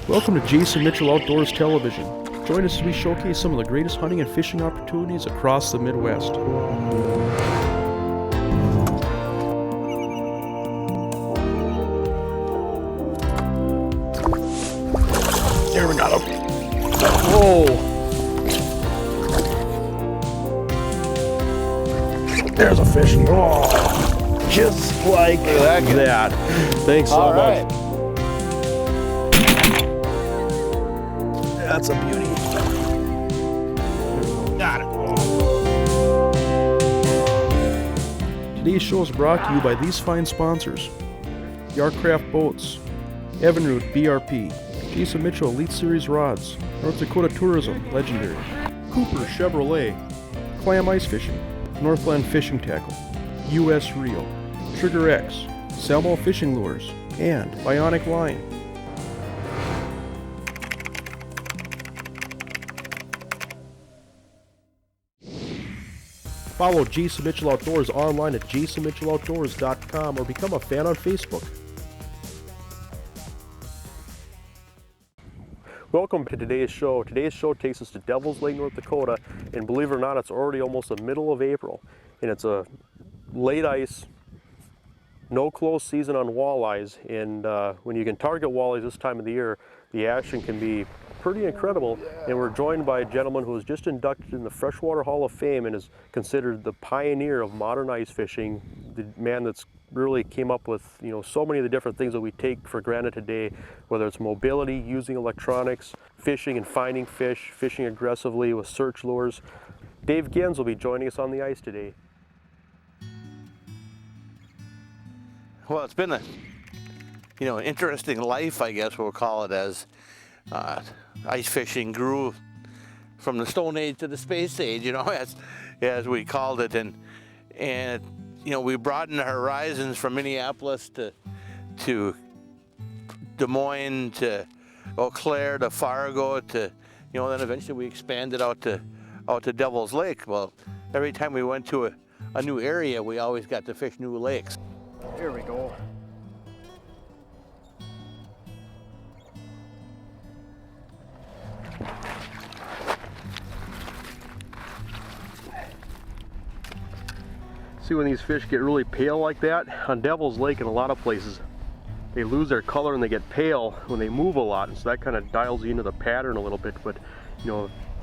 Welcome to Jason Mitchell Outdoors Television. Join us as we showcase some of the greatest hunting and fishing opportunities across the Midwest. There, we got him. Whoa! There's a fish. Oh, just like that. Thanks so much. That's a beauty. Got it. Today's show is brought to you by these fine sponsors: Yarcraft Boats, Evinrude BRP, Jason Mitchell Elite Series Rods, North Dakota Tourism Legendary, Cooper Chevrolet, Clam Ice Fishing, Northland Fishing Tackle, US Reel, Trigger X, Salmo Fishing Lures, and Bionic Line. Follow Jason Mitchell Outdoors online at jasonmitchelloutdoors.com or become a fan on Facebook. Welcome to today's show. Today's show takes us to Devil's Lake, North Dakota, and believe it or not, it's already almost the middle of April, and it's a late ice, no close season on walleyes, and when you can target walleyes this time of the year, the action can be pretty incredible. And we're joined by a gentleman who was just inducted in the Freshwater Hall of Fame and is considered the pioneer of modern ice fishing, the man that's really came up with, you know, so many of the different things that we take for granted today, whether it's mobility, using electronics, fishing and finding fish, fishing aggressively with search lures. Dave Genz will be joining us on the ice today. Well, it's been a, interesting life, I guess we'll call it, as ice fishing grew from the Stone Age to the Space Age, as we called it, and we broadened the horizons from Minneapolis to Des Moines to Eau Claire to Fargo to, then eventually we expanded out to Devil's Lake. Well, every time we went to a new area, we always got to fish new lakes. Here we go. See, when these fish get really pale like that, on Devil's Lake in a lot of places, they lose their color and they get pale when they move a lot, and so that kind of dials you into the pattern a little bit. But,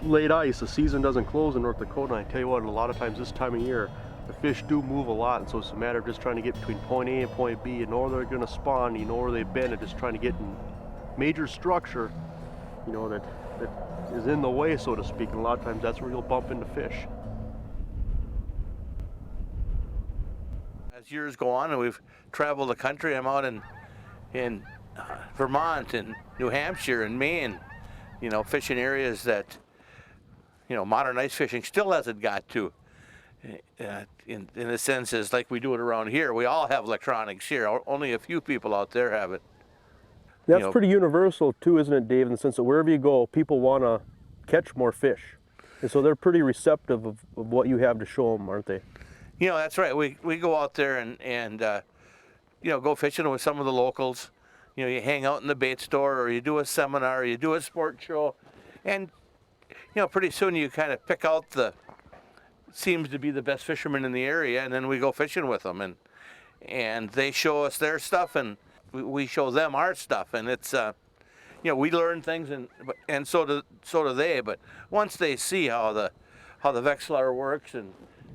late ice, the season doesn't close in North Dakota, and I tell you what, a lot of times this time of year, the fish do move a lot, and so it's a matter of just trying to get between point A and point B. You know where they're going to spawn, you know where they've been, and just trying to get in major structure, that is in the way, so to speak, and a lot of times that's where you'll bump into fish. As years go on and we've traveled the country, I'm out in Vermont and New Hampshire and Maine, fishing areas that, modern ice fishing still hasn't got to. In a sense, is like we do it around here. We all have electronics here. Only a few people out there have it. That's pretty universal too, isn't it, Dave, in the sense that wherever you go, people want to catch more fish. And so they're pretty receptive of what you have to show them, aren't they? That's right. We go out there and go fishing with some of the locals. You hang out in the bait store, or you do a seminar, or you do a sport show. And, pretty soon you kind of pick out seems to be the best fishermen in the area, and then we go fishing with them, and they show us their stuff, and we show them our stuff, and it's we learn things, and so do they. But once they see how the Vexilar works, and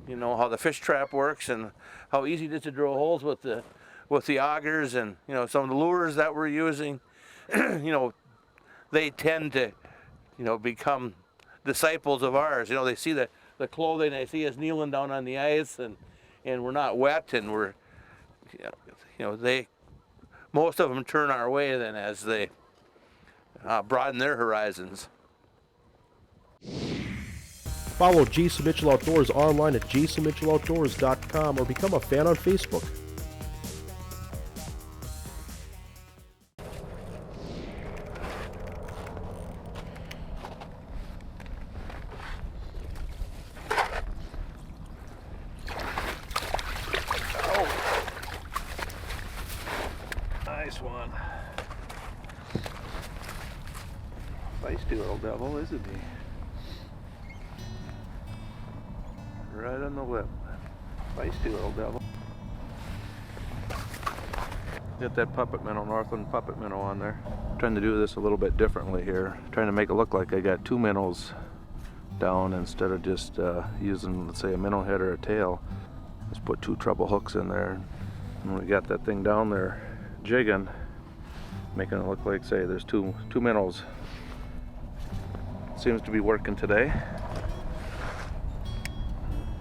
how the fish trap works, and how easy it is to drill holes with the augers, and some of the lures that we're using, they tend to become disciples of ours. They see the clothing, they see us kneeling down on the ice, and we're not wet, and we're, most of them turn our way then as they broaden their horizons. Follow Jason Mitchell Outdoors online at jasonmitchelloutdoors.com or become a fan on Facebook. Nice one. Feisty little devil, isn't he? Right on the lip. Feisty little devil. Get that puppet minnow, Northland puppet minnow on there. Trying to do this a little bit differently here. Trying to make it look like I got 2 minnows down instead of just using, let's say, a minnow head or a tail. Just put 2 treble hooks in there. And we got that thing down there jigging, making it look like, say, there's two minnows. Seems to be working today.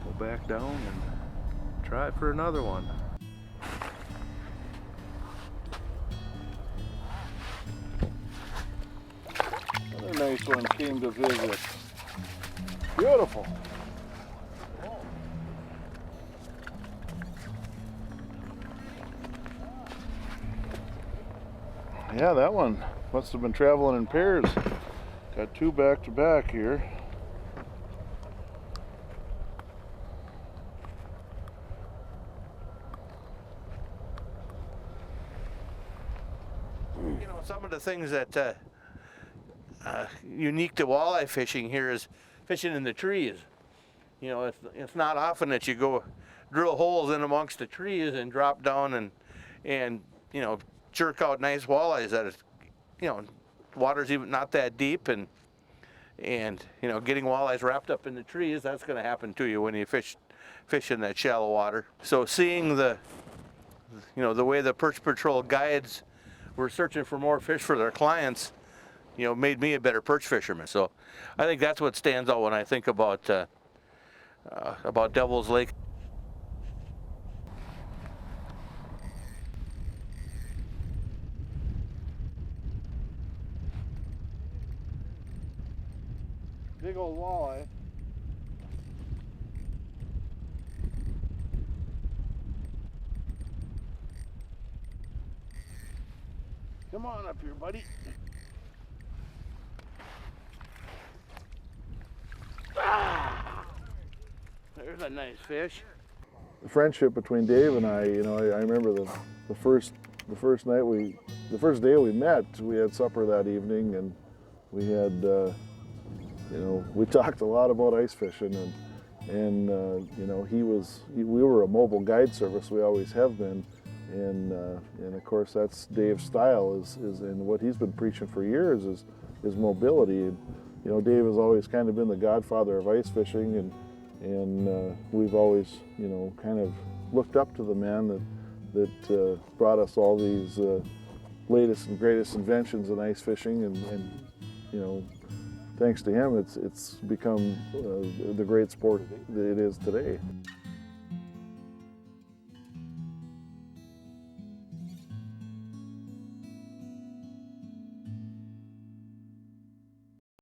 Go back down and try for another one. Another nice one came to visit. Beautiful. Yeah, that one must have been traveling in pairs. Got 2 back to back here. You know, some of the things that unique to walleye fishing here is fishing in the trees. You know, it's not often that you go drill holes in amongst the trees and drop down and you know, jerk out nice walleyes that is, you know, water's even not that deep, and you know, getting walleyes wrapped up in the trees, that's going to happen to you when you fish in that shallow water. So seeing the, you know, the way the Perch Patrol guides were searching for more fish for their clients, you know, made me a better perch fisherman. So I think that's what stands out when I think about Devil's Lake. Big old walleye. Come on up here, buddy. Ah, there's a nice fish. The friendship between Dave and I, you know, I remember the first day we met, we had supper that evening, and we had, you know, we talked a lot about ice fishing, and you know, we were a mobile guide service, we always have been, and of course that's Dave's style is and what he's been preaching for years is mobility. And, you know, Dave has always kind of been the godfather of ice fishing, and we've always, you know, kind of looked up to the man that brought us all these latest and greatest inventions in ice fishing, and you know, thanks to him, it's become the great sport that it is today.